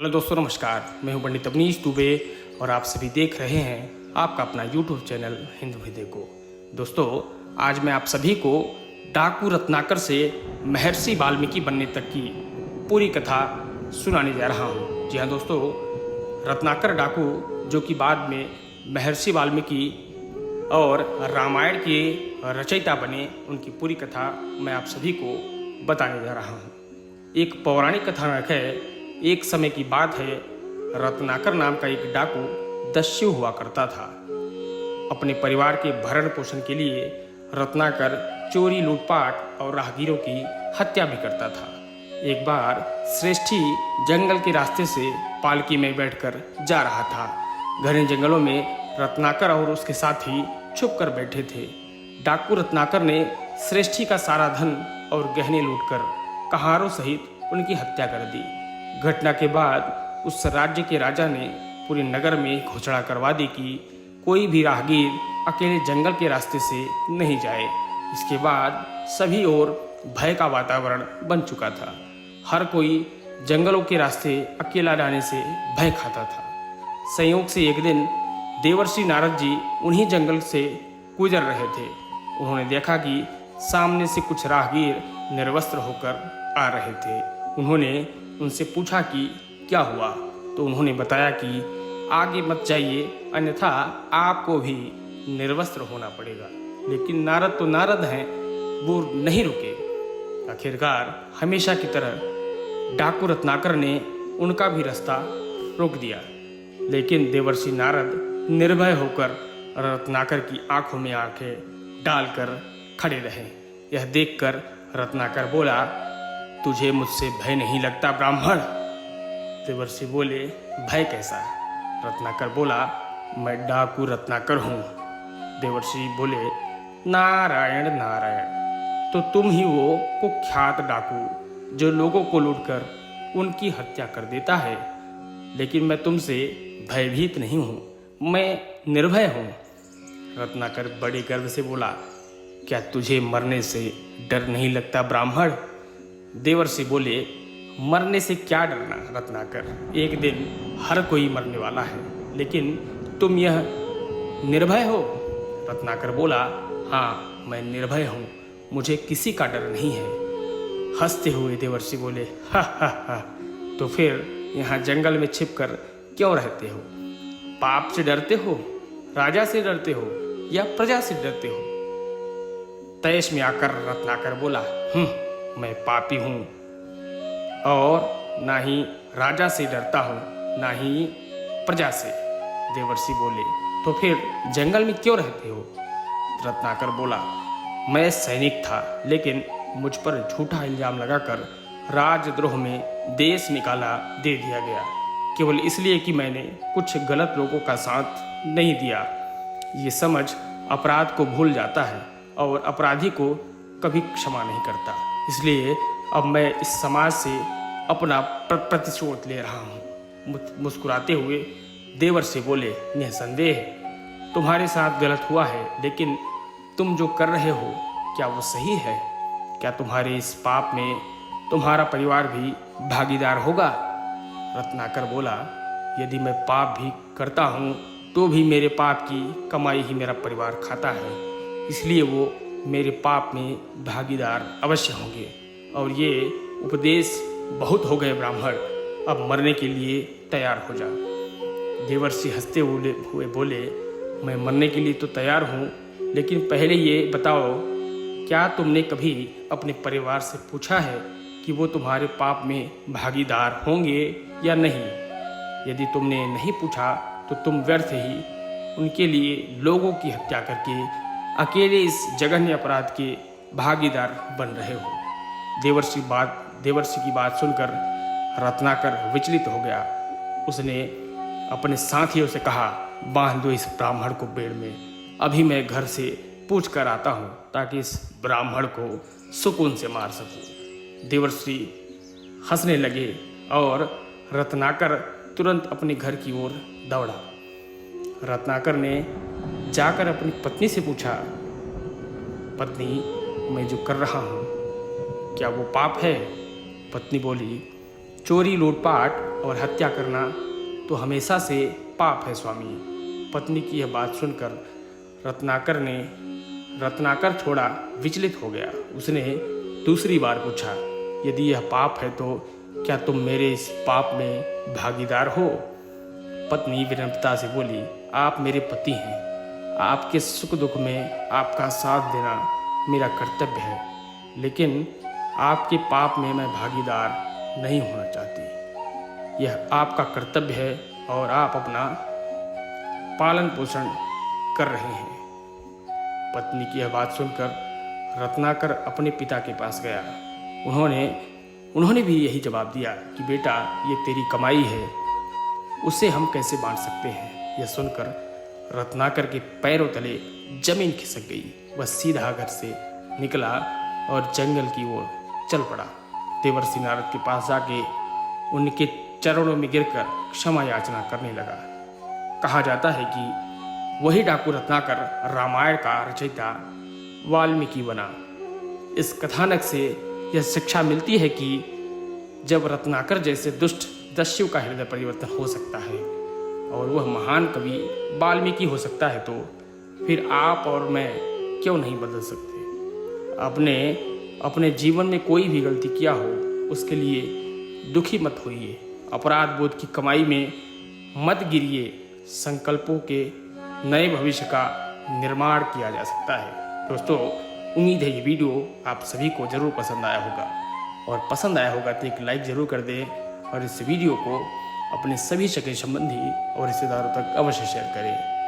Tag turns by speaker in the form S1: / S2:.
S1: Hello दोस्तों, नमस्कार। मैं हूं पंडित अवनीश दुबे और आप सभी देख रहे हैं आपका अपना यूट्यूब चैनल हिंदू हृदय को। दोस्तों, आज मैं आप सभी को डाकू रत्नाकर से महर्षि वाल्मीकि बनने तक की पूरी कथा सुनाने जा रहा हूं। जी हाँ दोस्तों, रत्नाकर डाकू जो कि बाद में महर्षि वाल्मीकि और रामायण के रचयिता बने, उनकी पूरी कथा मैं आप सभी को बताने जा रहा हूँ। एक पौराणिक कथानक है। एक समय की बात है, रत्नाकर नाम का एक डाकू दस्यु हुआ करता था। अपने परिवार के भरण पोषण के लिए रत्नाकर चोरी, लूटपाट और राहगीरों की हत्या भी करता था। एक बार श्रेष्ठी जंगल के रास्ते से पालकी में बैठकर जा रहा था। घने जंगलों में रत्नाकर और उसके साथी छुप कर बैठे थे। डाकू रत्नाकर ने श्रेष्ठी का सारा धन और गहने लूटकर कहारों सहित उनकी हत्या कर दी। घटना के बाद उस राज्य के राजा ने पूरे नगर में घोषणा करवा दी कि कोई भी राहगीर अकेले जंगल के रास्ते से नहीं जाए। इसके बाद सभी ओर भय का वातावरण बन चुका था। हर कोई जंगलों के रास्ते अकेला जाने से भय खाता था। संयोग से एक दिन देवर्षि नारद जी उन्हीं जंगल से गुजर रहे थे। उन्होंने देखा कि सामने से कुछ राहगीर निर्वस्त्र होकर आ रहे थे। उन्होंने उनसे पूछा कि क्या हुआ, तो उन्होंने बताया कि आगे मत जाइए, अन्यथा आपको भी निर्वस्त्र होना पड़ेगा। लेकिन नारद तो नारद हैं, वो नहीं रुके। आखिरकार हमेशा की तरह डाकू रत्नाकर ने उनका भी रास्ता रोक दिया। लेकिन देवर्षि नारद निर्भय होकर रत्नाकर की आंखों में आंखें डालकर खड़े रहे। यह देखकर रत्नाकर बोला, तुझे मुझसे भय नहीं लगता ब्राह्मण? देवर्षि बोले, भय कैसा? रत्नाकर बोला, मैं डाकू रत्नाकर हूँ। देवर्षि बोले, नारायण नारायण, तो तुम ही वो कुख्यात डाकू जो लोगों को लूटकर उनकी हत्या कर देता है। लेकिन मैं तुमसे भयभीत नहीं हूँ, मैं निर्भय हूँ। रत्नाकर बड़े गर्व से बोला, क्या तुझे मरने से डर नहीं लगता ब्राह्मण? देवर्षि बोले, मरने से क्या डरना रत्नाकर, एक दिन हर कोई मरने वाला है, लेकिन तुम यह निर्भय हो। रत्नाकर बोला, हाँ मैं निर्भय हूँ, मुझे किसी का डर नहीं है। हंसते हुए देवर्षि बोले, हा हा हा, तो फिर यहाँ जंगल में छिपकर क्यों रहते हो? पाप से डरते हो, राजा से डरते हो या प्रजा से डरते हो? तैश में आकर रत्नाकर बोला, मैं पापी हूँ और ना ही राजा से डरता हूँ, ना ही प्रजा से। देवर्षि बोले, तो फिर जंगल में क्यों रहते हो? रत्नाकर बोला, मैं सैनिक था, लेकिन मुझ पर झूठा इल्जाम लगाकर राजद्रोह में देश निकाला दे दिया गया, केवल इसलिए कि मैंने कुछ गलत लोगों का साथ नहीं दिया। ये समझ अपराध को भूल जाता है और अपराधी को कभी क्षमा नहीं करता। इसलिए अब मैं इस समाज से अपना प्रतिशोध ले रहा हूँ। मुस्कुराते हुए देवर्षि बोले, निसंदेह तुम्हारे साथ गलत हुआ है, लेकिन तुम जो कर रहे हो क्या वो सही है? क्या तुम्हारे इस पाप में तुम्हारा परिवार भी भागीदार होगा? रत्नाकर बोला, यदि मैं पाप भी करता हूँ तो भी मेरे पाप की कमाई ही मेरा परिवार खाता है, इसलिए वो मेरे पाप में भागीदार अवश्य होंगे। और ये उपदेश बहुत हो गए ब्राह्मण, अब मरने के लिए तैयार हो जा। देवर्षि हंसते हुए बोले, मैं मरने के लिए तो तैयार हूँ, लेकिन पहले ये बताओ, क्या तुमने कभी अपने परिवार से पूछा है कि वो तुम्हारे पाप में भागीदार होंगे या नहीं? यदि तुमने नहीं पूछा तो तुम व्यर्थ ही उनके लिए लोगों की हत्या करके अकेले इस जघन्य अपराध के भागीदार बन रहे हो। देवर्षि की बात सुनकर रत्नाकर विचलित हो गया। उसने अपने साथियों से कहा, बांध दो इस ब्राह्मण को पेड़ में, अभी मैं घर से पूछ कर आता हूँ ताकि इस ब्राह्मण को सुकून से मार सकूँ। देवर्षि हंसने लगे और रत्नाकर तुरंत अपने घर की ओर दौड़ा। रत्नाकर ने जाकर अपनी पत्नी से पूछा, पत्नी मैं जो कर रहा हूँ क्या वो पाप है? पत्नी बोली, चोरी, लूटपाट और हत्या करना तो हमेशा से पाप है स्वामी। पत्नी की यह बात सुनकर रत्नाकर थोड़ा विचलित हो गया। उसने दूसरी बार पूछा, यदि यह पाप है तो क्या तुम मेरे इस पाप में भागीदार हो? पत्नी विनम्रता से बोली, आप मेरे पति हैं, आपके सुख दुख में आपका साथ देना मेरा कर्तव्य है, लेकिन आपके पाप में मैं भागीदार नहीं होना चाहती। यह आपका कर्तव्य है और आप अपना पालन पोषण कर रहे हैं। पत्नी की यह बात सुनकर रत्नाकर अपने पिता के पास गया। उन्होंने भी यही जवाब दिया कि बेटा, ये तेरी कमाई है, उसे हम कैसे बांट सकते हैं। यह सुनकर रत्नाकर के पैरों तले जमीन खिसक गई। वह सीधा घर से निकला और जंगल की ओर चल पड़ा। देवर्षि नारद के पास जाके उनके चरणों में गिरकर क्षमा याचना करने लगा। कहा जाता है कि वही डाकू रत्नाकर रामायण का रचयिता वाल्मीकि बना। इस कथानक से यह शिक्षा मिलती है कि जब रत्नाकर जैसे दुष्ट दस्यु का हृदय परिवर्तन हो सकता है और वह महान कवि वाल्मीकि हो सकता है, तो फिर आप और मैं क्यों नहीं बदल सकते। अपने जीवन में कोई भी गलती किया हो उसके लिए दुखी मत होइए, अपराध बोध की कमाई में मत गिरिए। संकल्पों के नए भविष्य का निर्माण किया जा सकता है। दोस्तों, उम्मीद है ये वीडियो आप सभी को ज़रूर पसंद आया होगा, और पसंद आया होगा तो एक लाइक ज़रूर कर दें और इस वीडियो को अपने सभी सगे संबंधी और रिश्तेदारों तक अवश्य शेयर करें।